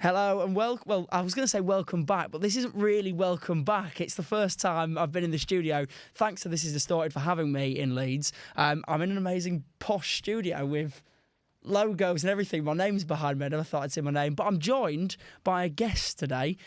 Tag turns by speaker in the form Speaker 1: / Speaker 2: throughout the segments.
Speaker 1: Hello and welcome. Well, I was going to say welcome back, but this isn't really welcome back. It's the first time I've been in the studio. Thanks to This Is Distorted for having me in Leeds. I'm in an amazing posh studio with logos and everything. My name's behind me. I never thought I'd say my name, but I'm joined by a guest today.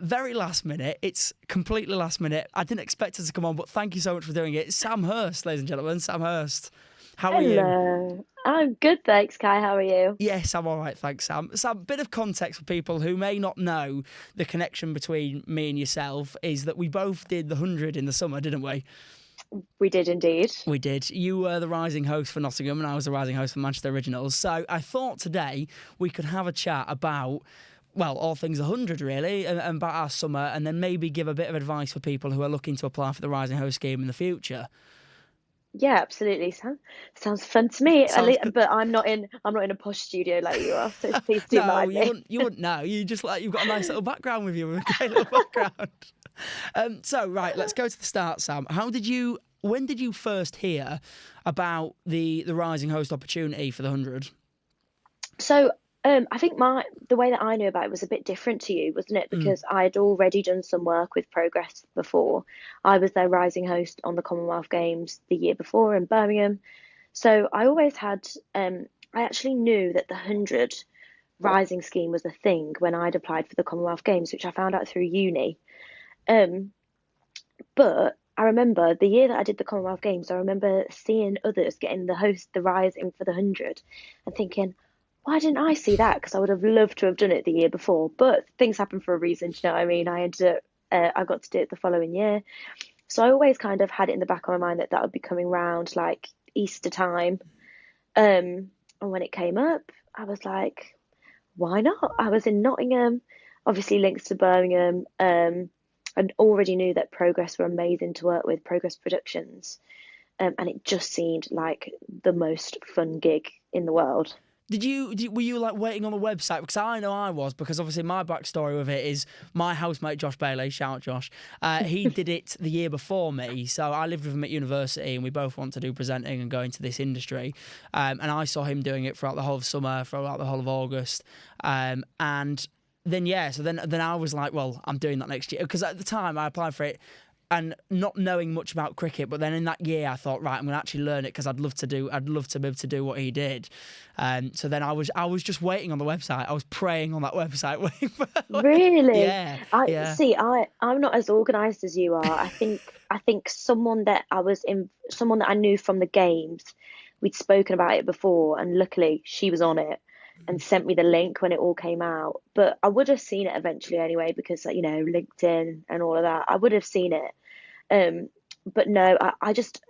Speaker 1: Very last minute. It's completely last minute. I didn't expect her to come on, but thank you so much for doing it. It's Sam Hurst, ladies and gentlemen. Sam Hurst. How are you?
Speaker 2: Hello. I'm good, thanks, Kai. How are you?
Speaker 1: Yes, I'm all right, thanks, Sam. Sam, bit of context for people who may not know the connection between me and yourself is that we both did the 100 in the summer, didn't we?
Speaker 2: We did indeed.
Speaker 1: We did. You were the rising host for Nottingham and I was the rising host for Manchester Originals. So I thought today we could have a chat about, well, all things 100 really, and about our summer, and then maybe give a bit of advice for people who are looking to apply for the rising host scheme in the future.
Speaker 2: Yeah, absolutely. Sounds fun to me.
Speaker 1: Sounds
Speaker 2: But I'm not in a posh studio like you are, so please do
Speaker 1: No,
Speaker 2: mind me.
Speaker 1: you wouldn't know. You just like you've got a nice little background with you, a great little background. So right, let's go to the start, Sam. When did you first hear about the rising host opportunity for the 100?
Speaker 2: So, I think the way that I knew about it was a bit different to you, wasn't it?
Speaker 1: Mm,
Speaker 2: Because I had already done some work with Progress before. I was their rising host on the Commonwealth Games the year before in Birmingham. So I always had, I actually knew that the 100 rising scheme was a thing when I'd applied for the Commonwealth Games, which I found out through uni. Um, but I remember the year that I did the Commonwealth Games, I remember seeing others getting the rising for the 100 and thinking, why didn't I see that? Because I would have loved to have done it the year before. But things happen for a reason, do you know what I mean? I got to do it the following year. So I always kind of had it in the back of my mind that that would be coming round like Easter time. And when it came up, I was like, why not? I was in Nottingham, obviously links to Birmingham, and already knew that Progress were amazing to work with, Progress Productions, and it just seemed like the most fun gig in the world.
Speaker 1: Were you like waiting on the website? Because I know I was, because obviously my backstory with it is my housemate Josh Bailey, shout out Josh, he did it the year before me. So I lived with him at university and we both want to do presenting and go into this industry. And I saw him doing it throughout the whole of summer, throughout the whole of August. And then, yeah, so then I was like, well, I'm doing that next year. Because at the time I applied for it and not knowing much about cricket, but then in that year I thought, right, I'm going to actually learn it because I'd love to be able to do what he did. So then I was just waiting on the website. I was praying on that website, waiting for.
Speaker 2: Really?
Speaker 1: Yeah,
Speaker 2: I
Speaker 1: yeah.
Speaker 2: see, I'm not as organized as you are. I think someone that I knew from the games, we'd spoken about it before, and luckily she was on it and sent me the link when it all came out. But I would have seen it eventually anyway because LinkedIn and all of that. I would have seen it. Um, but no, I just,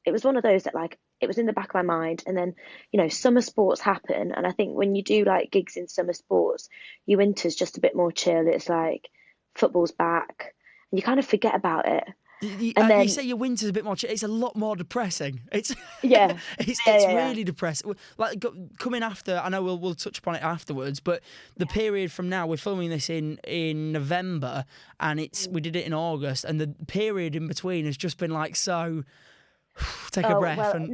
Speaker 2: it was one of those that like, it was in the back of my mind. And then, summer sports happen. And I think when you do like gigs in summer sports, your winter's just a bit more chill. It's like football's back and you kind of forget about it. And
Speaker 1: You
Speaker 2: then,
Speaker 1: say your winter's a bit more. It's a lot more depressing. It's
Speaker 2: yeah, yeah,
Speaker 1: it's
Speaker 2: yeah, yeah.
Speaker 1: really depressing. Like coming after, I know we'll touch upon it afterwards, but the period from now, we're filming this in November, and we did it in August, and the period in between has just been like so. Take a
Speaker 2: Oh,
Speaker 1: breath
Speaker 2: well,
Speaker 1: and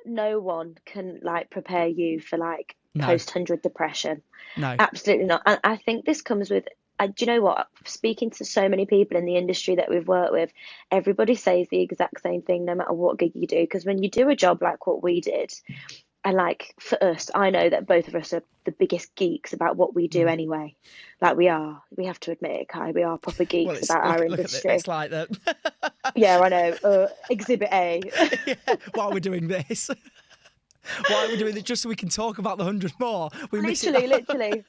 Speaker 2: no one can like prepare you for like
Speaker 1: no,
Speaker 2: post 100 depression.
Speaker 1: no.
Speaker 2: Absolutely not. And I think this comes with, do you know what? Speaking to so many people in the industry that we've worked with, everybody says the exact same thing no matter what gig you do. Because when you do a job like what we did, and like for us, I know that both of us are the biggest geeks about what we do
Speaker 1: Mm.
Speaker 2: anyway. Like we have to admit it, Kai, we are proper
Speaker 1: Well,
Speaker 2: geeks
Speaker 1: it's
Speaker 2: about our
Speaker 1: look at it.
Speaker 2: industry.
Speaker 1: It's like that.
Speaker 2: Yeah, I know. Exhibit A.
Speaker 1: Yeah, why are we doing this? Why are we doing it just so we can talk about the 100 more? We miss it.
Speaker 2: Literally, literally.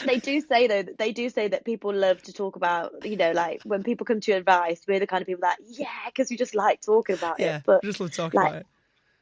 Speaker 2: They do say though that they do say that people love to talk about, like when people come to advice, we're the kind of people that, yeah, because we just like talking about it.
Speaker 1: Yeah,
Speaker 2: But
Speaker 1: I just love talking
Speaker 2: like
Speaker 1: about it.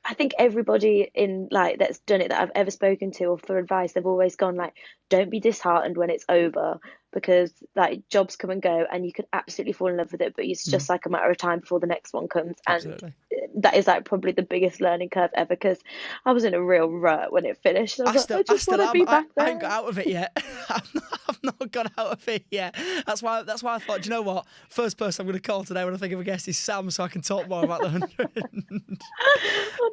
Speaker 2: I think everybody in like that's done it that I've ever spoken to or for advice, they've always gone like, don't be disheartened when it's over because like jobs come and go and you could absolutely fall in love with it, but it's
Speaker 1: Mm,
Speaker 2: just like a matter of time before the next one comes. And
Speaker 1: absolutely.
Speaker 2: that is like probably the biggest learning curve ever because I was in a real rut when it finished. I was like, I
Speaker 1: I
Speaker 2: just want
Speaker 1: still
Speaker 2: to
Speaker 1: am.
Speaker 2: be back
Speaker 1: I ain't got
Speaker 2: there.
Speaker 1: out of it yet. I've not got out of it yet. That's why I thought, do you know what? First person I'm going to call today when I think of a guest is Sam, so I can talk more about the 100.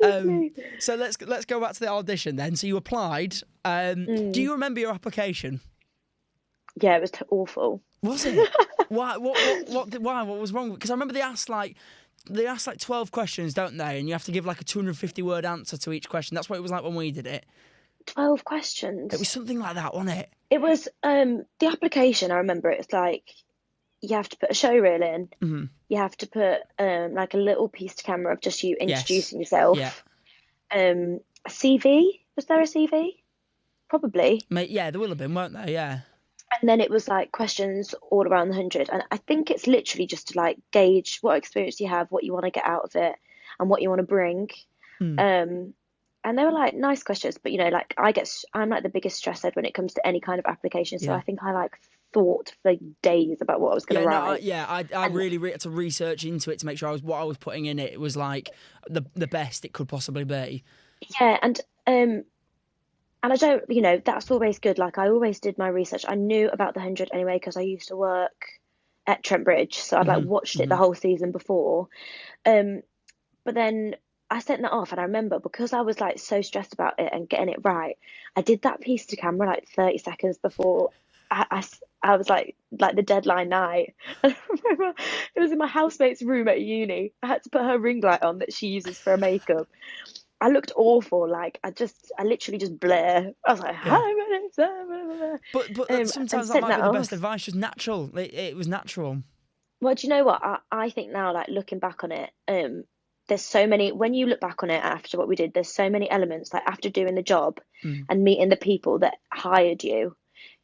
Speaker 1: um,
Speaker 2: Honestly.
Speaker 1: so let's go back to the audition then. So you applied. Do
Speaker 2: Mm.
Speaker 1: you remember your application?
Speaker 2: Yeah, it was awful.
Speaker 1: Was it? Why? Why? What was wrong? Because I remember they ask like 12 questions, don't they? And you have to give like a 250-word answer to each question. That's what it was like when we did it.
Speaker 2: 12
Speaker 1: It was
Speaker 2: questions.
Speaker 1: something like that, wasn't it?
Speaker 2: It was the application. I remember it's like you have to put a show reel in.
Speaker 1: Mm-hmm.
Speaker 2: You have to put like a little piece to camera of just you
Speaker 1: Yes.
Speaker 2: introducing
Speaker 1: Yeah.
Speaker 2: yourself. A CV. Was there a CV? Probably.
Speaker 1: Mate, yeah, there will have been, weren't there? Yeah.
Speaker 2: And then it was like questions all around the 100. And I think it's literally just to like gauge what experience you have, what you want to get out of it, and what you want to bring.
Speaker 1: Mm.
Speaker 2: Um, and they were like nice questions, but like I'm like the biggest stress head when it comes to any kind of application. So
Speaker 1: Yeah.
Speaker 2: I think I like thought for days about what I was going
Speaker 1: Yeah,
Speaker 2: to
Speaker 1: no,
Speaker 2: write.
Speaker 1: I
Speaker 2: And
Speaker 1: really had to research into it to make sure what I was putting in it was like the best it could possibly be.
Speaker 2: yeah, and I don't, that's always good. Like I always did my research. I knew about the 100 anyway because I used to work at Trent Bridge, so I'd like
Speaker 1: Hmm.
Speaker 2: watched it the
Speaker 1: Hmm.
Speaker 2: whole season before. Um, but then I sent that off, and I remember because I was like so stressed about it and getting it right, I did that piece to camera like 30 seconds before I was like the deadline night. And I remember it was in my housemate's room at uni. I had to put her ring light on that she uses for her makeup. I looked awful. Like I literally just blare. I was like,
Speaker 1: Yeah.
Speaker 2: hi, my name's blah,
Speaker 1: But
Speaker 2: and
Speaker 1: sometimes that
Speaker 2: sent
Speaker 1: might
Speaker 2: that
Speaker 1: be the best
Speaker 2: off.
Speaker 1: advice, just natural. It was natural.
Speaker 2: Well, do you know what? I think now, like looking back on it, there's so many, when you look back on it after what we did, there's so many elements, like after doing the job
Speaker 1: Mm.
Speaker 2: and meeting the people that hired you,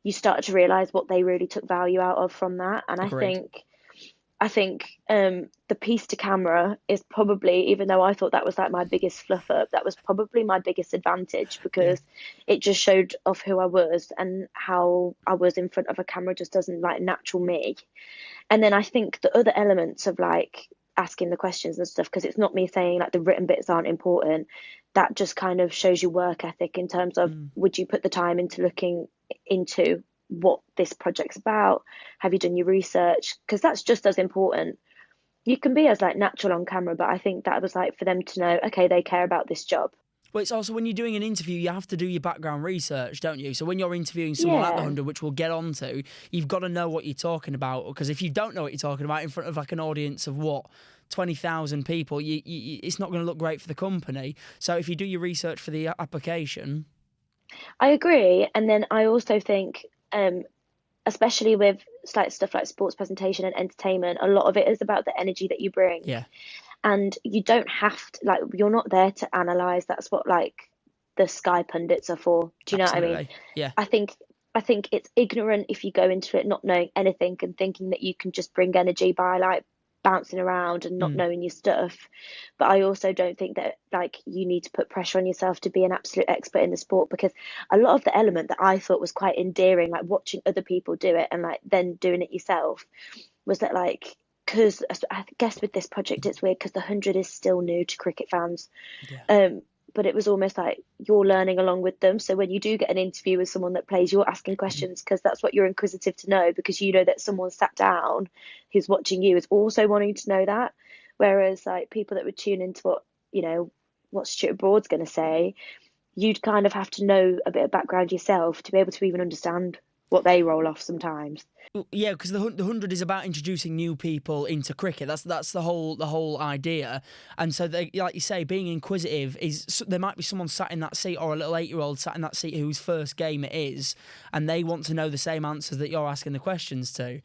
Speaker 2: you start to realize what they really took value out of from that. And
Speaker 1: Agreed.
Speaker 2: I think the piece to camera is probably, even though I thought that was like my biggest fluff up, that was probably my biggest advantage
Speaker 1: Yeah.
Speaker 2: because it just showed off who I was and how I was in front of a camera just doesn't like natural me. And then I think the other elements of like asking the questions and stuff, because it's not me saying like the written bits aren't important, that just kind of shows your work ethic in terms of
Speaker 1: Mm.
Speaker 2: would you put the time into looking into what this project's about? Have you done your research? Because that's just as important. You can be as like natural on camera, but I think that was like for them to know, okay, they care about this job.
Speaker 1: Well, it's also when you're doing an interview, you have to do your background research, don't you? So when you're interviewing someone at the
Speaker 2: Yeah,
Speaker 1: 100, which we'll get onto, you've got to know what you're talking about. Because if you don't know what you're talking about in front of like an audience of 20,000 people, it's not going to look great for the company. So if you do your research for the application,
Speaker 2: I agree. And then I also think, especially with like stuff like sports presentation and entertainment, a lot of it is about the energy that you bring.
Speaker 1: yeah,
Speaker 2: And you don't have to, like, you're not there to analyze. That's what like the Sky pundits are for. Do you know what I mean?
Speaker 1: absolutely, yeah.
Speaker 2: I think I think it's ignorant if you go into it not knowing anything and thinking that you can just bring energy by like bouncing around and not
Speaker 1: Mm.
Speaker 2: knowing your stuff. But I also don't think that like you need to put pressure on yourself to be an absolute expert in the sport, because a lot of the element that I thought was quite endearing, like watching other people do it and like then doing it yourself, was that like, because I guess with this project it's weird because the 100 is still new to cricket fans.
Speaker 1: Yeah.
Speaker 2: But it was almost like you're learning along with them. So when you do get an interview with someone that plays, you're asking questions because that's what you're inquisitive to know, because you know that someone sat down who's watching you is also wanting to know that. Whereas like people that would tune into what Stuart Broad's going to say, you'd kind of have to know a bit of background yourself to be able to even understand what they roll off sometimes.
Speaker 1: Yeah, because the 100 is about introducing new people into cricket. That's the whole idea. And so, like you say, being inquisitive there might be someone sat in that seat, or a little 8-year-old sat in that seat whose first game it is, and they want to know the same answers that you're asking the questions to.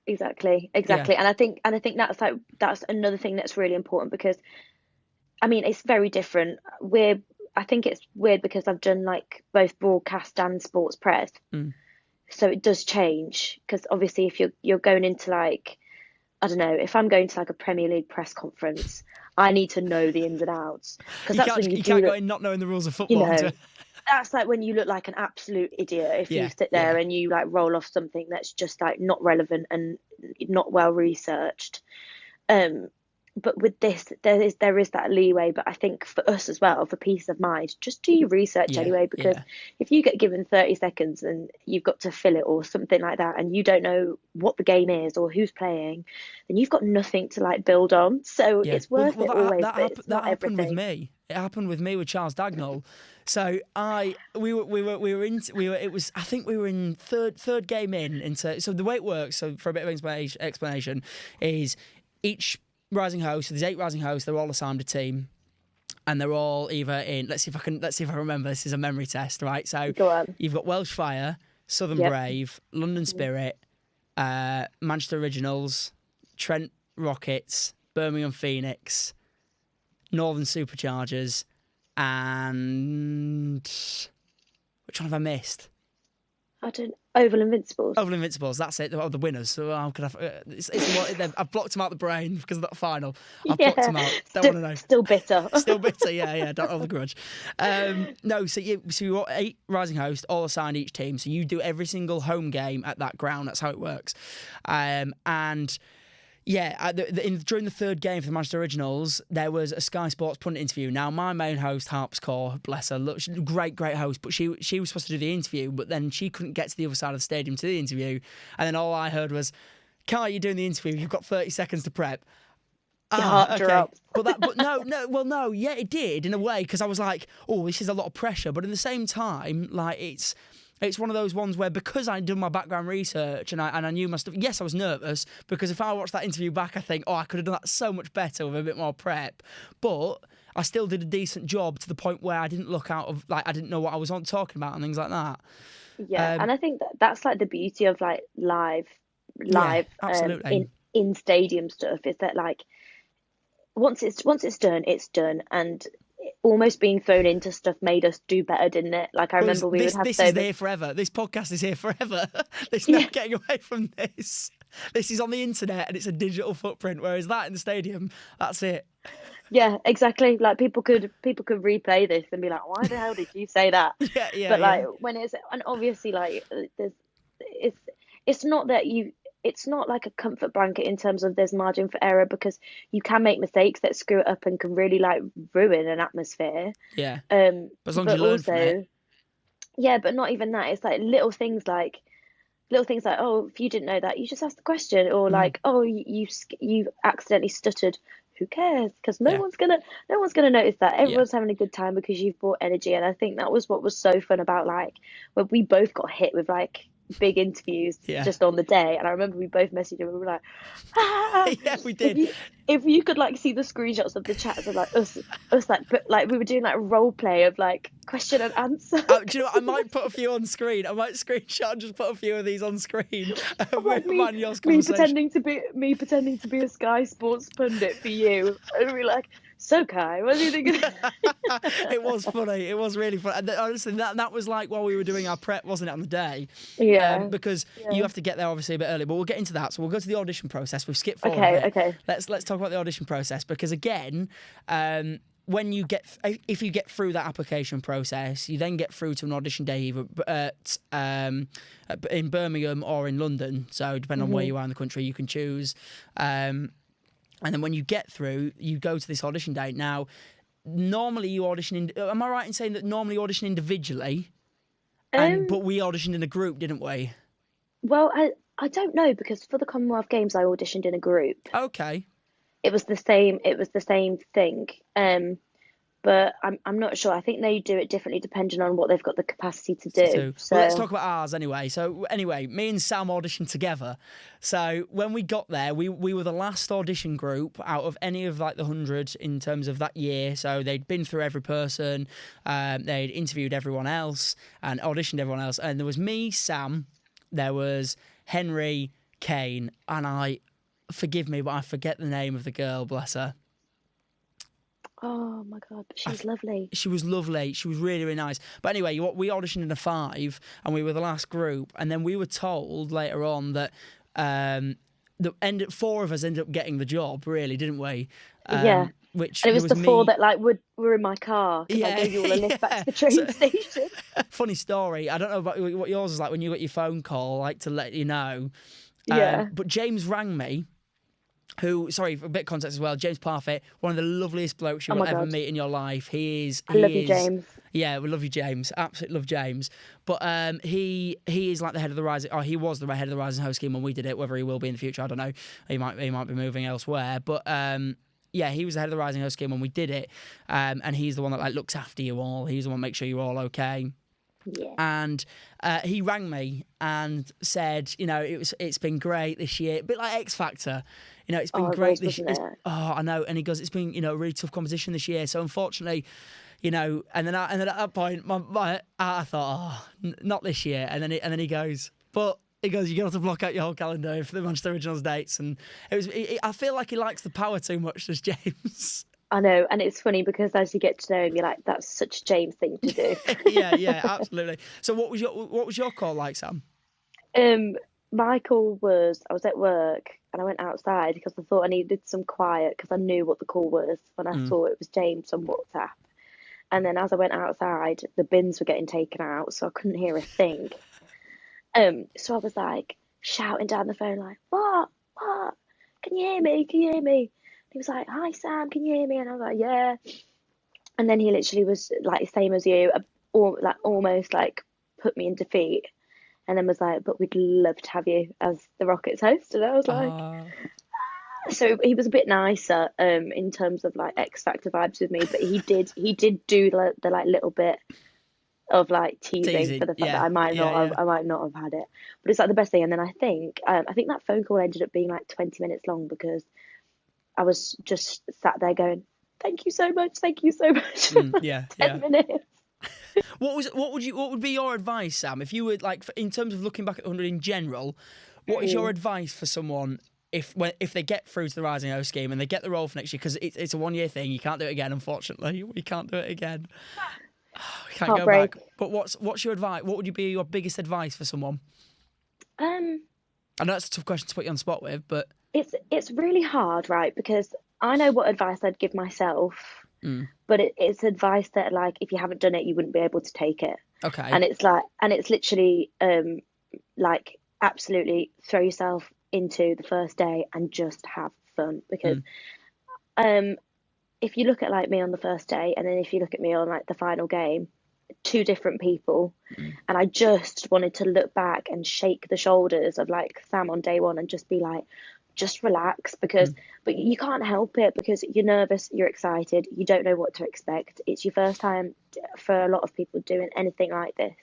Speaker 2: Exactly,
Speaker 1: Yeah,
Speaker 2: exactly. And I think that's another thing that's really important, because I mean, it's very different. I think it's weird because I've done like both broadcast and sports press,
Speaker 1: mm.
Speaker 2: so it does change. Because obviously, if you're going into like, I don't know, if I'm going to like a Premier League press conference, I need to know the ins and outs, because
Speaker 1: You
Speaker 2: that's
Speaker 1: can't
Speaker 2: when you
Speaker 1: you
Speaker 2: do
Speaker 1: can't go
Speaker 2: look,
Speaker 1: in not knowing the rules of
Speaker 2: you
Speaker 1: football.
Speaker 2: know, that's like when you look like an absolute idiot if you
Speaker 1: Yeah,
Speaker 2: sit
Speaker 1: yeah,
Speaker 2: there and you like roll off something that's just like not relevant and not well researched. Um, but with this, there is that leeway. But I think for us as well, for peace of mind, just do your research
Speaker 1: Yeah,
Speaker 2: anyway. Because
Speaker 1: yeah.
Speaker 2: if you get given 30 seconds and you've got to fill it or something like that, and you don't know what the game is or who's playing, then you've got nothing to like build on. So
Speaker 1: Yeah,
Speaker 2: it's worth
Speaker 1: well,
Speaker 2: it always, but it's
Speaker 1: that
Speaker 2: not
Speaker 1: happened with
Speaker 2: everything.
Speaker 1: me. It happened with me with Charles Dagnall. So it was I think we were in third game in into. So the way it works, so for a bit of explanation, is each rising host. So there's 8 rising hosts. They're all assigned a team, and they're all either in. Let's see if I remember. This is a memory test, right? So
Speaker 2: Go on.
Speaker 1: you've got Welsh Fire, Southern
Speaker 2: Yep.
Speaker 1: Brave, London Spirit, Manchester Originals, Trent Rockets, Birmingham Phoenix, Northern Superchargers, and which one have I missed?
Speaker 2: I don't. Oval Invincibles.
Speaker 1: Oval Invincibles, that's it. Oh, the winners. So how could I? I've blocked them out the brain because of that final. I've blocked
Speaker 2: Yeah.
Speaker 1: them out. Don't
Speaker 2: Still,
Speaker 1: want to know.
Speaker 2: still bitter.
Speaker 1: Still bitter, yeah. Don't hold a grudge. No, so you've got 8 rising hosts, all assigned each team. So you do every single home game at that ground. That's how it works. And yeah, during the third game for the Manchester Originals, there was a Sky Sports pundit interview. Now, my main host, Harpscore, bless her, look, she's a great host, but she was supposed to do the interview, but then she couldn't get to the other side of the stadium to the interview. And then all I heard was, Kai, you're doing the interview. You've got 30 seconds to prep.
Speaker 2: Your heart
Speaker 1: Okay.
Speaker 2: drops.
Speaker 1: But no, yeah, it did in a way because I was like, oh, this is a lot of pressure. But at the same time, like it's one of those ones where because I'd done my background research and I knew my stuff. Yes, I was nervous because if I watched that interview back, I think, oh, I could have done that so much better with a bit more prep. But I still did a decent job to the point where I didn't look out of I didn't know what I was on talking about and things like that.
Speaker 2: Yeah, and I think that's like the beauty of like
Speaker 1: Yeah,
Speaker 2: live
Speaker 1: absolutely.
Speaker 2: in stadium stuff is that like once it's done, and almost being thrown into stuff made us do better, didn't it? Like I
Speaker 1: Well,
Speaker 2: remember we would have
Speaker 1: this
Speaker 2: so
Speaker 1: is
Speaker 2: many.
Speaker 1: here forever. This podcast is here forever. There's no
Speaker 2: Yeah,
Speaker 1: getting away from this. This is on the internet and it's a digital footprint. Whereas that in the stadium, that's it.
Speaker 2: yeah, exactly. Like people could replay this and be like, why the hell did you say that? But
Speaker 1: Yeah.
Speaker 2: like when it's, and obviously like there's it's it's not that you it's not like a comfort blanket in terms of there's margin for error, because you can make mistakes that screw it up and can really like ruin an atmosphere.
Speaker 1: Yeah. But as long as
Speaker 2: But
Speaker 1: you learn from it.
Speaker 2: also, yeah, but not even that. It's like little things like, oh, if you didn't know that, you just ask the question, or
Speaker 1: Mm,
Speaker 2: like, oh, you accidentally stuttered. Who cares? Because no
Speaker 1: yeah.
Speaker 2: one's gonna no one's gonna notice that.
Speaker 1: Yeah.
Speaker 2: Everyone's having a good time because you've brought energy, and I think that was what was so fun about like when we both got hit with like big interviews
Speaker 1: Yeah.
Speaker 2: just on the day, and I remember we both messaged and we were like, ah!
Speaker 1: Yeah, we
Speaker 2: if
Speaker 1: did.
Speaker 2: you if you could like see the screenshots of the chats of like us like, but like we were doing like role play of like question and answer.
Speaker 1: Do you know what? I might put a few on screen. I might screenshot and just put a few of these on screen.
Speaker 2: Of like
Speaker 1: Mine and yours
Speaker 2: me
Speaker 1: conversation.
Speaker 2: pretending to be a Sky Sports pundit for you, and we're like, so Kai, what do you think?
Speaker 1: It was funny. It was really funny. And honestly, that was like while we were doing our prep, wasn't it, on the day?
Speaker 2: Yeah,
Speaker 1: Because you
Speaker 2: yeah.
Speaker 1: have to get there obviously a bit early, but we'll get into that. So we'll go to the audition process. We've skipped forward a
Speaker 2: Okay,
Speaker 1: bit.
Speaker 2: okay.
Speaker 1: Let's talk about the audition process because again, when you if you get through that application process, you then get through to an audition day either in Birmingham or in London. So depending on where you are in the country, you can choose. And then when you get through, you go to this audition day. Now, normally you audition in. Am I right in saying that normally you audition individually,
Speaker 2: Um,
Speaker 1: but we auditioned in a group, didn't we?
Speaker 2: well, I don't know, because for the Commonwealth Games I auditioned in a group.
Speaker 1: Okay.
Speaker 2: It was the same thing. But I'm not sure. I think they do it differently depending on what they've got the capacity to do.
Speaker 1: Well, let's
Speaker 2: So,
Speaker 1: talk about ours anyway. So anyway, me and Sam auditioned together. So when we got there, we were the last audition group out of any of like the 100 in terms of that year. So they'd been through every person, they'd interviewed everyone else and auditioned everyone else. And there was me, Sam, there was Henry, Kane, and forgive me, but I forget the name of the girl, bless her.
Speaker 2: oh my God, but she's lovely.
Speaker 1: She was lovely. She was really, really nice. But anyway, we auditioned in a 5, and we were the last group. And then we were told later on that 4 of us ended up getting the job. Really, didn't we?
Speaker 2: Yeah.
Speaker 1: Which
Speaker 2: And it
Speaker 1: there
Speaker 2: was
Speaker 1: was
Speaker 2: the four
Speaker 1: me.
Speaker 2: that like were in my car because I
Speaker 1: Yeah,
Speaker 2: gave you all a lift back
Speaker 1: yeah.
Speaker 2: to the train station.
Speaker 1: Funny story. I don't know about what yours was like when you got your phone call, like to let you know.
Speaker 2: Yeah.
Speaker 1: But James rang me. Sorry, for a bit of context as well, James Parfit, one of the loveliest blokes you
Speaker 2: Oh
Speaker 1: will
Speaker 2: my
Speaker 1: ever
Speaker 2: God.
Speaker 1: meet in your life. He
Speaker 2: I love you,
Speaker 1: is.
Speaker 2: James.
Speaker 1: Yeah, we love you, James. Absolutely love James. But he is like the head of the Rising. Oh, he was the head of the Rising Host scheme when we did it. Whether he will be in the future, I don't know. He might be moving elsewhere. But yeah, he was the head of the Rising Host scheme when we did it. And he's the one that like looks after you all. He's the one that makes sure you're all okay.
Speaker 2: Yeah.
Speaker 1: And he rang me and said, it's been great this year, a bit like X Factor. It's been
Speaker 2: Oh, it
Speaker 1: great
Speaker 2: was,
Speaker 1: this year.
Speaker 2: wasn't it?
Speaker 1: Oh, I know. And he goes, it's been, a really tough competition this year. So unfortunately, and then at that point, I thought, not this year. And then he goes, you're going to have to block out your whole calendar for the Manchester Originals dates. And I feel like he likes the power too much, does James?
Speaker 2: I know, and it's funny because as you get to know him, you're like, that's such a James thing to do.
Speaker 1: Yeah, absolutely. So what was your call like, Sam?
Speaker 2: My call was I was at work and I went outside because I thought I needed some quiet because I knew what the call was when I saw it was James on WhatsApp. And then as I went outside, the bins were getting taken out, so I couldn't hear a thing. So I was like shouting down the phone, like, "What? What? Can you hear me? Can you hear me?" He was like, "Hi Sam, can you hear me?" And I was like, "Yeah." And then he literally was like the same as you, or like almost like put me in defeat, and then was like, "But we'd love to have you as the Rockets host." And I was like,
Speaker 1: Uh,
Speaker 2: so he was a bit nicer, in terms of like X Factor vibes with me, but he did do the like little bit of like teasing for
Speaker 1: Teasing,
Speaker 2: the fact that
Speaker 1: yeah, yeah.
Speaker 2: I might not have had it, but it's like the best thing. And then I think that phone call ended up being like 20 minutes long because I was just sat there going, thank you so much for like
Speaker 1: Yeah,
Speaker 2: 10
Speaker 1: yeah.
Speaker 2: minutes.
Speaker 1: What would be your advice, Sam, if you would like in terms of looking back at the 100 in general? What is your
Speaker 2: Mm.
Speaker 1: advice for someone if they get through to the Rising Host scheme and they get the role for next year, because it's a 1 year thing, you can't do it again. Unfortunately, we can't do it again. We can't go back.
Speaker 2: Heartbreak.
Speaker 1: But what's your advice? What would be your biggest advice for someone?
Speaker 2: Um,
Speaker 1: I know that's a tough question to put you on the spot with, but
Speaker 2: it's really hard, right? Because I know what advice I'd give myself,
Speaker 1: mm,
Speaker 2: but it's advice that like if you haven't done it, you wouldn't be able to take it.
Speaker 1: okay.
Speaker 2: And it's literally like absolutely throw yourself into the first day and just have fun because
Speaker 1: Mm,
Speaker 2: um if you look at like me on the first day and then if you look at me on like the final game, two different people.
Speaker 1: mm,
Speaker 2: And I just wanted to look back and shake the shoulders of like Sam on day one and just be like, just relax because,
Speaker 1: mm,
Speaker 2: but you can't help it because you're nervous, you're excited, you don't know what to expect. It's your first time for a lot of people doing anything like this.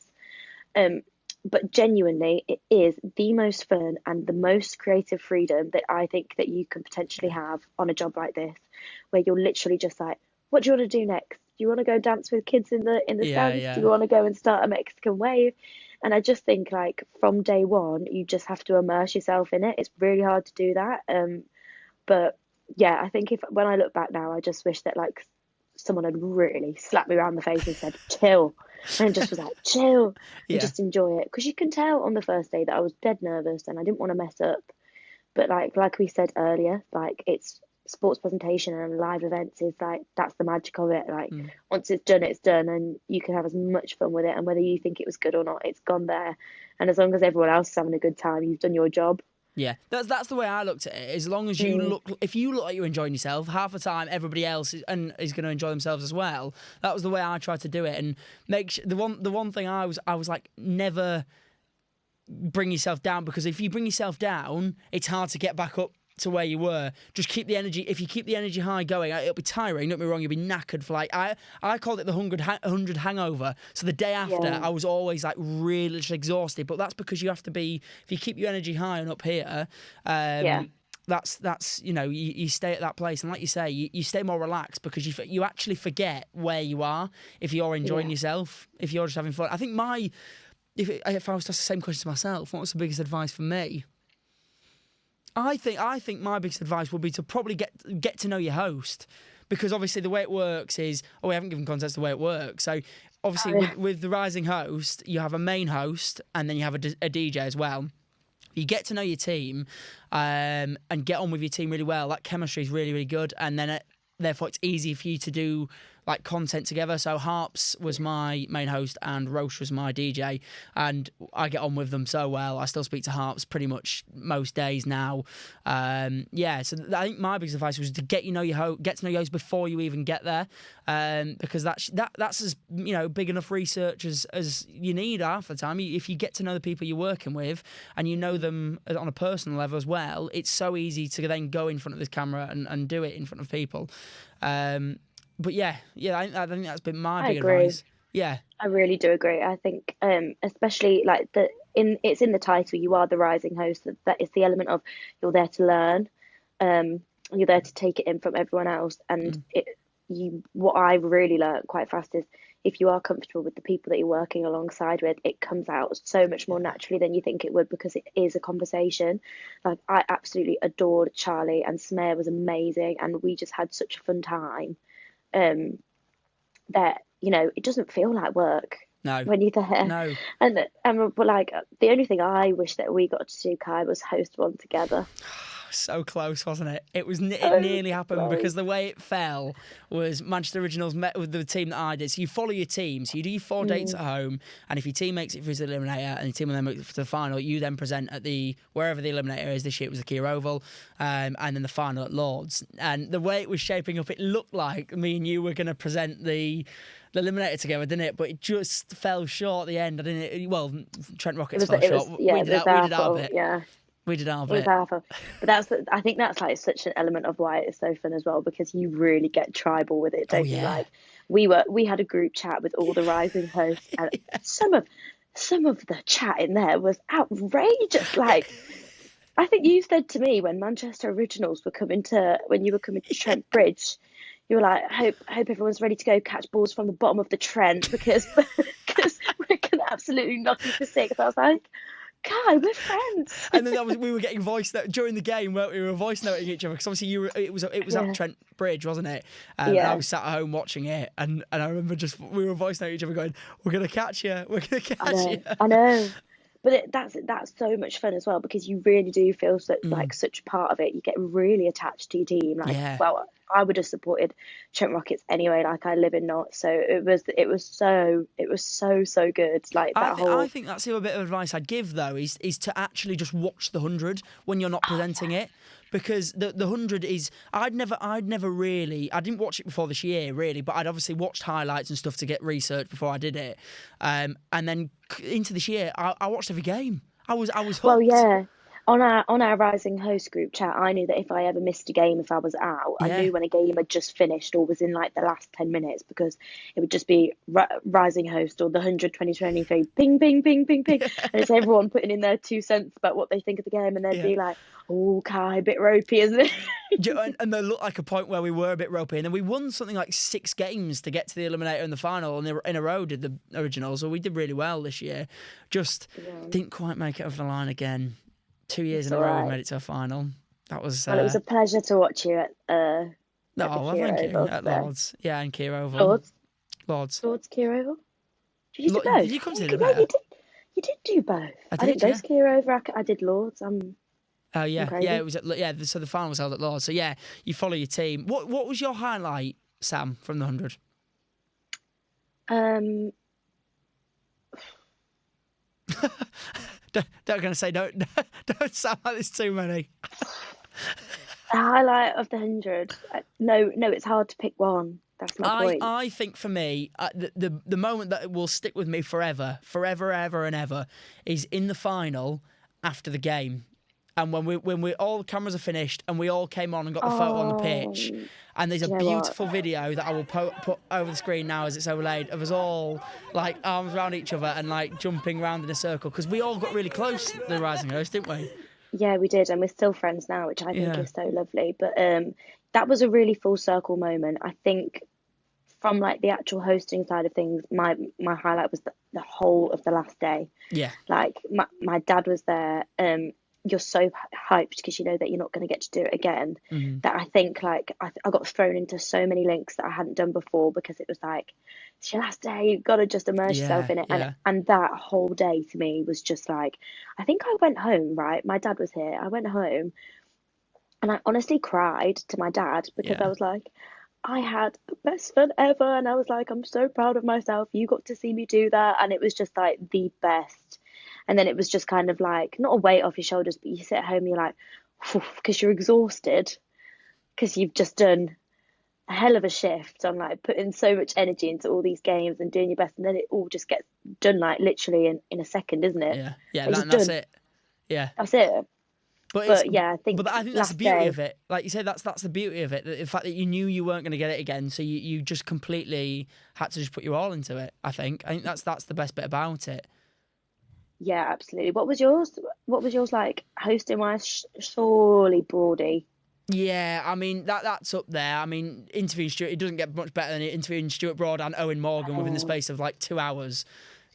Speaker 2: Um, but genuinely, it is the most fun and the most creative freedom that I think that you can potentially have on a job like this, where you're literally just like, what do you want to do next? Do you want to go dance with kids in the
Speaker 1: yeah,
Speaker 2: stands? Do
Speaker 1: yeah.
Speaker 2: you want to go and start a Mexican wave? And I just think like from day one, you just have to immerse yourself in it. It's really hard to do that. But yeah, I think if when I look back now, I just wish that like someone had really slapped me around the face and said, chill. And just was like, chill and
Speaker 1: Yeah.
Speaker 2: just enjoy it. Because you can tell on the first day that I was dead nervous and I didn't want to mess up. But like we said earlier, like it's sports presentation and live events is like that's the magic of it. Like
Speaker 1: Mm.
Speaker 2: once it's done and you can have as much fun with it. And whether you think it was good or not, it's gone there. And as long as everyone else is having a good time, you've done your job.
Speaker 1: Yeah, that's the way I looked at it. As long as you
Speaker 2: Mm,
Speaker 1: if you look like you're enjoying yourself, half the time everybody else is going to enjoy themselves as well. That was the way I tried to do it, and the one thing I was like, never bring yourself down, because if you bring yourself down, it's hard to get back up to where you were. Just keep the energy. If you keep the energy high going, it'll be tiring. Don't get me wrong, you'll be knackered for like I called it the 100 hangover. So the day after,
Speaker 2: yeah,
Speaker 1: I was always like really just exhausted. But that's because you have to be. If you keep your energy high and up here,
Speaker 2: yeah,
Speaker 1: that's you stay at that place, and like you say, you stay more relaxed because you actually forget where you are if you're enjoying
Speaker 2: yeah.
Speaker 1: yourself, if you're just having fun. I think if I was to ask the same question to myself, what was the biggest advice for me? I think my biggest advice would be to probably get to know your host, because obviously the way it works is, we haven't given context to the way it works. So obviously
Speaker 2: Oh, yeah.
Speaker 1: with the Rising Host, you have a main host and then you have a DJ as well. You get to know your team and get on with your team really well. That chemistry is really, really good, and then therefore it's easy for you to do like content together. So Harps was my main host and Roche was my DJ, and I get on with them so well. I still speak to Harps pretty much most days now. So I think my biggest advice was to get to know your host before you even get there, because that's as big enough research as you need half the time. If you get to know the people you're working with and you know them on a personal level as well, it's so easy to then go in front of this camera and do it in front of people. But I think that's been my big advice. Yeah,
Speaker 2: I really do agree. I think, especially like it's in the title. You are the rising host. That is the element of you're there to learn. You're there to take it in from everyone else. And what I really learned quite fast is if you are comfortable with the people that you're working alongside with, it comes out so much more naturally than you think it would, because it is a conversation. Like, I absolutely adored Charlie, and Smear was amazing, and we just had such a fun time. That it doesn't feel like work.
Speaker 1: No.
Speaker 2: When you're there.
Speaker 1: No.
Speaker 2: But like, the only thing I wish that we got to do, Kai, was host one together.
Speaker 1: So close, wasn't it? It nearly happened, because the way it fell was Manchester Originals met with the team that I did. So you follow your team. So you do your 4 dates at home, and if your team makes it through to the eliminator and your team will then make it to the final, you then present at wherever the eliminator is. This year it was the Kia Oval, and then the final at Lords. And the way it was shaping up, it looked like me and you were going to present the eliminator together, didn't it? But it just fell short at the end. Trent Rockets fell short. We did our bit.
Speaker 2: Yeah.
Speaker 1: We did our bit.
Speaker 2: But I think that's like such an element of why it's so fun as well, because you really get tribal with it, don't you? Like, we had a group chat with all the rising hosts, and some of the chat in there was outrageous. Like, I think you said to me when Manchester Originals when you were coming to Trent Bridge, you were like, hope everyone's ready to go catch balls from the bottom of the Trent, because we're gonna absolutely knock you for 6. I was like, God, we're friends.
Speaker 1: And then we were getting voice note during the game, weren't we? We were voice noting each other, because obviously it was at Trent Bridge, wasn't it? And I was sat at home watching it, and I remember we were voice noting each other going, "We're gonna catch you, we're gonna catch you."
Speaker 2: I know. But that's so much fun as well, because you really do feel like such part of it. You get really attached to your team. Like, well, I would have supported Trent Rockets anyway. Like, I live in Nott, so it was so good. Like,
Speaker 1: I think that's the other bit of advice I'd give, though, is to actually just watch the 100 when you're not presenting it. Because the 100 is, I didn't watch it before this year really, but I'd obviously watched highlights and stuff to get research before I did it, and then into this year I watched every game. I was hooked.
Speaker 2: Well, yeah. On our rising host group chat, I knew that if I ever missed a game, if I was out, I knew when a game had just finished or was in like the last 10 minutes, because it would just be rising host or the 100 2023 ping ping ping ping ping, and it's everyone putting in their 2 cents about what they think of the game, and they'd be like, "Oh, Kai, a bit ropey, isn't it?"
Speaker 1: And there looked like a point where we were a bit ropey, and then we won something like 6 games to get to the eliminator in the final, and in a row did the Originals. So we did really well this year. Just didn't quite make it over the line again. 2 years in a row we made it to a final. That was.
Speaker 2: Well, it was a pleasure to watch you at.
Speaker 1: Thank you. At Lords, and Kia Oval. Lords,
Speaker 2: Kia Oval. Did you do both?
Speaker 1: Did you come to the eliminator?
Speaker 2: You did do both.
Speaker 1: I did
Speaker 2: go to Kia Oval. I did Lords.
Speaker 1: Oh it was so the final was held at Lords. So you follow your team. What was your highlight, Sam, from the 100? Don't going to say don't sound like there's too many.
Speaker 2: The highlight of the 100. No, it's hard to pick one. That's my point.
Speaker 1: I think for me, the moment that will stick with me forever, ever and ever, is in the final after the game. And when we all the cameras are finished and we all came on and got the photo on the pitch, and there's a beautiful video that I will put over the screen now as it's overlaid of us all like arms around each other and like jumping around in a circle, because we all got really close to the rising host, didn't we?
Speaker 2: Yeah, we did, and we're still friends now, which I think is so lovely. But that was a really full circle moment. I think from like the actual hosting side of things, my highlight was the whole of the last day.
Speaker 1: Yeah,
Speaker 2: like my dad was there. You're so hyped because you know that you're not going to get to do it again, that I think like I got thrown into so many links that I hadn't done before, because it was like, it's your last day, you've got to just immerse yourself in it. And that whole day to me was just like, I think I went home, right? My dad was here. I went home and I honestly cried to my dad, because I was like, I had the best fun ever, and I was like, I'm so proud of myself. You got to see me do that, and it was just like the best. And then it was just kind of like not a weight off your shoulders, but you sit at home and you're like, because you're exhausted, because you've just done a hell of a shift on like putting so much energy into all these games and doing your best, and then it all just gets done like literally in a second, isn't it?
Speaker 1: Yeah, yeah,
Speaker 2: It's just
Speaker 1: that's
Speaker 2: done.
Speaker 1: it. Yeah.
Speaker 2: That's it.
Speaker 1: But
Speaker 2: But yeah, I
Speaker 1: but
Speaker 2: think
Speaker 1: I think that's the
Speaker 2: last
Speaker 1: beauty
Speaker 2: day,
Speaker 1: of it. Like you said, that's the beauty of it. The fact that you knew you weren't going to get it again, so you just completely had to just put your all into it. I think that's the best bit about it.
Speaker 2: yeah, absolutely. What was yours? What was yours like hosting wise? Surely Broady.
Speaker 1: Yeah, I mean that's up there. I mean, interviewing Stuart, it doesn't get much better than interviewing Stuart Broad and Eoin Morgan within the
Speaker 2: Oh,
Speaker 1: space of like 2 hours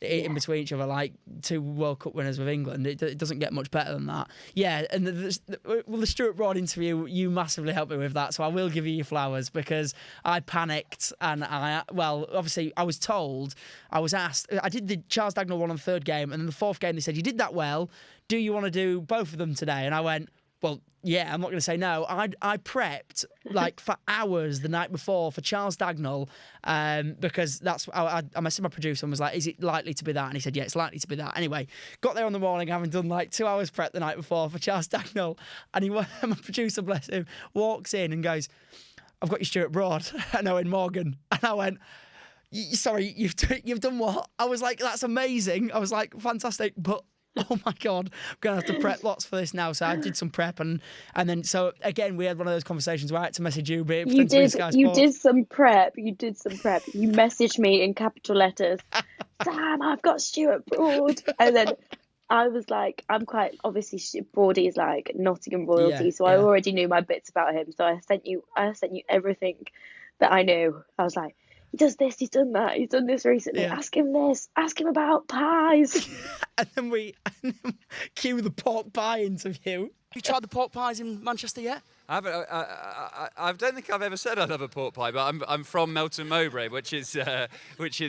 Speaker 1: in
Speaker 2: yeah.
Speaker 1: between each other, like two World Cup winners with England. It doesn't get much better than that. Yeah, and the Stuart Broad interview, you massively helped me with that, so I will give you your flowers because I panicked and obviously I was told, I was asked, I did the Charles Dagnall one on the third game, and then the fourth game they said, you did that well, do you want to do both of them today? And I went, well, yeah, I'm not going to say no. I prepped like for hours the night before for Charles Dagnall because that's I messaged my producer and was like, is it likely to be that? And he said, yeah, it's likely to be that. Anyway, got there on the morning having done like 2 hours prep the night before for Charles Dagnall, and my producer, bless him, walks in and goes, I've got you Stuart Broad and Owen Morgan. And I went, sorry, you've done what? I was like, that's amazing. I was like, fantastic, but oh my God, I'm going to have to prep lots for this now. So I did some prep and then, so again, we had one of those conversations where I had to message you, pretend to be Sky
Speaker 2: You
Speaker 1: Sports.
Speaker 2: did some prep. You did some prep. You messaged me in capital letters, Sam, I've got Stuart Broad. And then I was like, I'm quite obviously Broady is like Nottingham
Speaker 1: Yeah,
Speaker 2: royalty, so I
Speaker 1: yeah.
Speaker 2: already knew my bits about him. So I sent you everything that I knew. I was like, he does this, he's done that, he's done this recently.
Speaker 1: Yeah.
Speaker 2: Ask him this, ask him about pies.
Speaker 1: And then we cue the pork pie interview.
Speaker 3: Have you tried the pork pies in Manchester yet?
Speaker 4: I haven't. I don't think I've ever said I love a pork pie, but I'm from Melton Mowbray, which is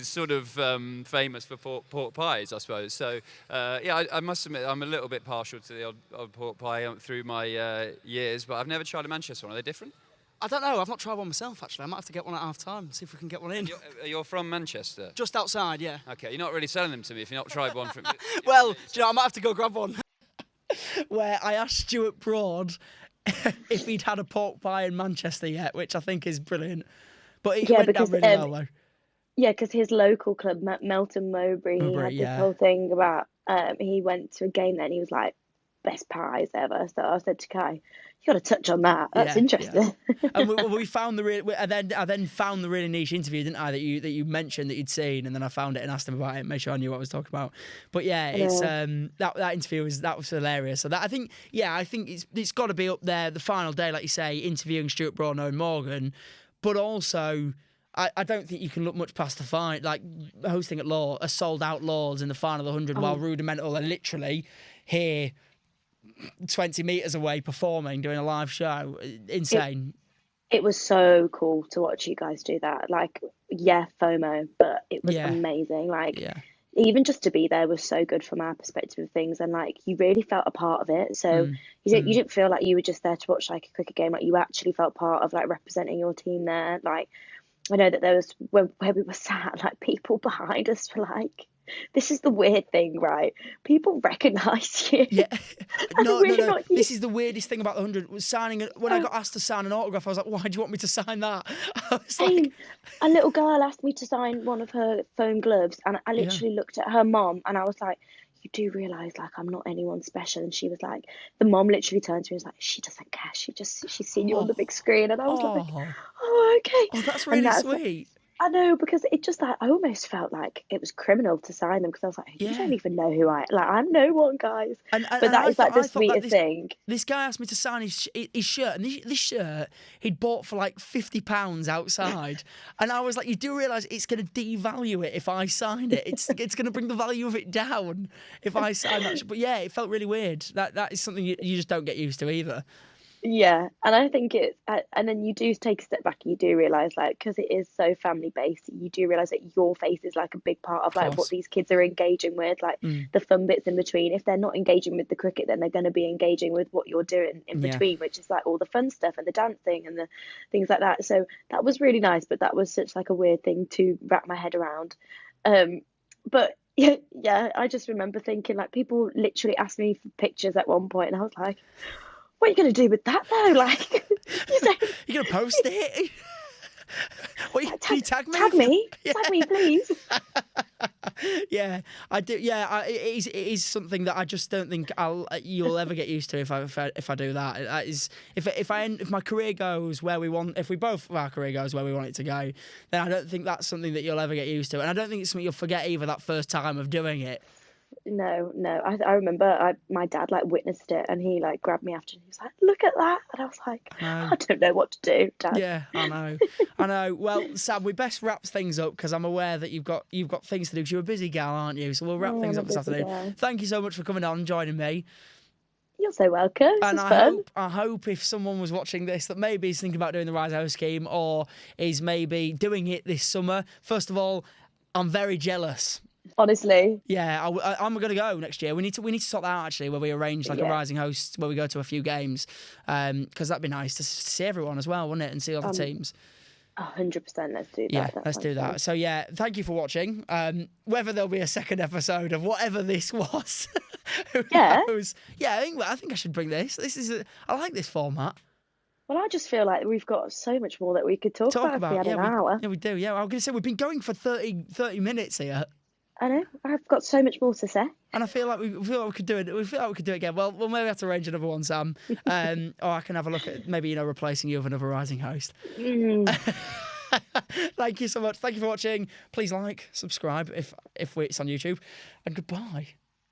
Speaker 4: sort of famous for pork pies, I suppose. So yeah, I must admit I'm a little bit partial to the odd pork pie through my years, but I've never tried a Manchester one. Are they different?
Speaker 3: I don't know. I've not tried one myself, actually. I might have to get one at half time, see if we can get one in.
Speaker 4: You're from Manchester?
Speaker 3: Just outside, yeah.
Speaker 4: Okay, you're not really selling them to me if you've not tried one from...
Speaker 3: Well, do you know, I might have to go grab one.
Speaker 1: Where I asked Stuart Broad if he'd had a pork pie in Manchester yet, which I think is brilliant. But it went down really well, though.
Speaker 2: Yeah, because his local club, Melton Mowbray, he had this whole thing about, he went to a game there and he was like, best pies ever. So I said to Kai, you got to touch on that. That's interesting.
Speaker 1: Yeah. And we found the really, I then found the really niche interview, didn't I? That you mentioned that you'd seen, and then I found it and asked him about it, make sure I knew what I was talking about. But yeah, it's that interview was hilarious. So that I think it's got to be up there. The final day, like you say, interviewing Stuart Broad and Owen Morgan, but also. I don't think you can look much past the fight. Like hosting at Law, a sold out Lords in the final of the 100, while Rudimental are literally here 20 metres away performing, doing a live show. Insane.
Speaker 2: It was so cool to watch you guys do that. Like, yeah, FOMO, but it was amazing. Like, even just to be there was so good from our perspective of things. And like, you really felt a part of it. So you didn't feel like you were just there to watch like a cricket game. Like, you actually felt part of like representing your team there. Like, I know that there was where we were sat, like people behind us were like, this is the weird thing, right? People recognise you.
Speaker 1: Yeah. No.
Speaker 2: This
Speaker 1: is the weirdest thing about the 100 was signing. When I got asked to sign an autograph, I was like, why do you want me to sign that? I was like,
Speaker 2: a little girl asked me to sign one of her foam gloves, and I literally looked at her mom and I was like, you do realise like I'm not anyone special? And she was like, the mom literally turned to me and was like, she doesn't care, she's seen you on the big screen. And I was like, oh, okay.
Speaker 1: Oh, that's really sweet.
Speaker 2: I know, because it just like I almost felt like it was criminal to sign them, because I was like, you don't even know who I'm no one, guys. But that is like the sweetest thing.
Speaker 1: This guy asked me to sign his shirt, and this shirt he'd bought for like £50 outside, and I was like, you do realise it's going to devalue it if I sign it. It's going to bring the value of it down if I sign that. But yeah, it felt really weird. That is something you just don't get used to either.
Speaker 2: Yeah, and I think and then you do take a step back and you do realize, like, because it is so family based, you do realize that your face is like a big part of
Speaker 1: Of
Speaker 2: like what
Speaker 1: course.
Speaker 2: these kids are engaging with, like
Speaker 1: Mm.
Speaker 2: the fun bits in between. If they're not engaging with the cricket, then they're going to be engaging with what you're doing in
Speaker 1: Yeah.
Speaker 2: between, which is like all the fun stuff and the dancing and the things like that. So that was really nice, but that was such like a weird thing to wrap my head around. But yeah, yeah, I just remember thinking like people literally asked me for pictures at one point, and I was like, what are you going to do with that though? Like, you don't
Speaker 1: You're gonna post it? What, can you
Speaker 2: tag,
Speaker 1: tag me?
Speaker 2: tag me, tag me, please.
Speaker 1: Yeah, I do. Yeah, it is something that I just don't think you'll ever get used to if I do that. That is, if my career goes where we want, if we both of our career goes where we want it to go, then I don't think that's something that you'll ever get used to, and I don't think it's something you'll forget either. That first time of doing it.
Speaker 2: No, no. I remember my dad like witnessed it, and he like grabbed me after, and he was like, "Look at that," and I was like,
Speaker 1: I know.
Speaker 2: "I don't know what to do, Dad."
Speaker 1: Yeah, I know, I know. Well, Sam, we best wrap things up because I'm aware that you've got things to do because you're a busy gal, aren't you? So we'll wrap
Speaker 2: Oh,
Speaker 1: things
Speaker 2: I'm a
Speaker 1: up this
Speaker 2: busy
Speaker 1: afternoon.
Speaker 2: guy.
Speaker 1: Thank you so much for coming on and joining me.
Speaker 2: You're so welcome. This
Speaker 1: And
Speaker 2: was fun.
Speaker 1: I hope if someone was watching this that maybe is thinking about doing the Rise House scheme or is maybe doing it this summer. First of all, I'm very jealous.
Speaker 2: Honestly,
Speaker 1: Yeah, I'm going to go next year. We need to sort that out actually, where we arrange like a
Speaker 2: yeah,
Speaker 1: rising host where we go to a few games, because that'd be nice to see everyone as well, wouldn't it, and see all the teams.
Speaker 2: 100%. Let's do
Speaker 1: Yeah,
Speaker 2: that. That
Speaker 1: let's
Speaker 2: sounds
Speaker 1: do that.
Speaker 2: fun.
Speaker 1: So yeah, thank you for watching. Whether there'll be a second episode of whatever this was, who
Speaker 2: Yeah.
Speaker 1: knows? Yeah, I think I should bring this. I like this format.
Speaker 2: Well, I just feel like we've got so much more that we could talk about if we had an hour.
Speaker 1: we do. Yeah, I was going to say we've been going for 30 minutes here,
Speaker 2: I know. I've got so much more to say.
Speaker 1: and I feel like we could do it. We feel like we could do it again. Well, we'll maybe have to arrange another one, Sam. Or I can have a look at maybe replacing you with another rising host.
Speaker 2: Mm.
Speaker 1: Thank you so much. Thank you for watching. Please like, subscribe if it's on YouTube, and goodbye.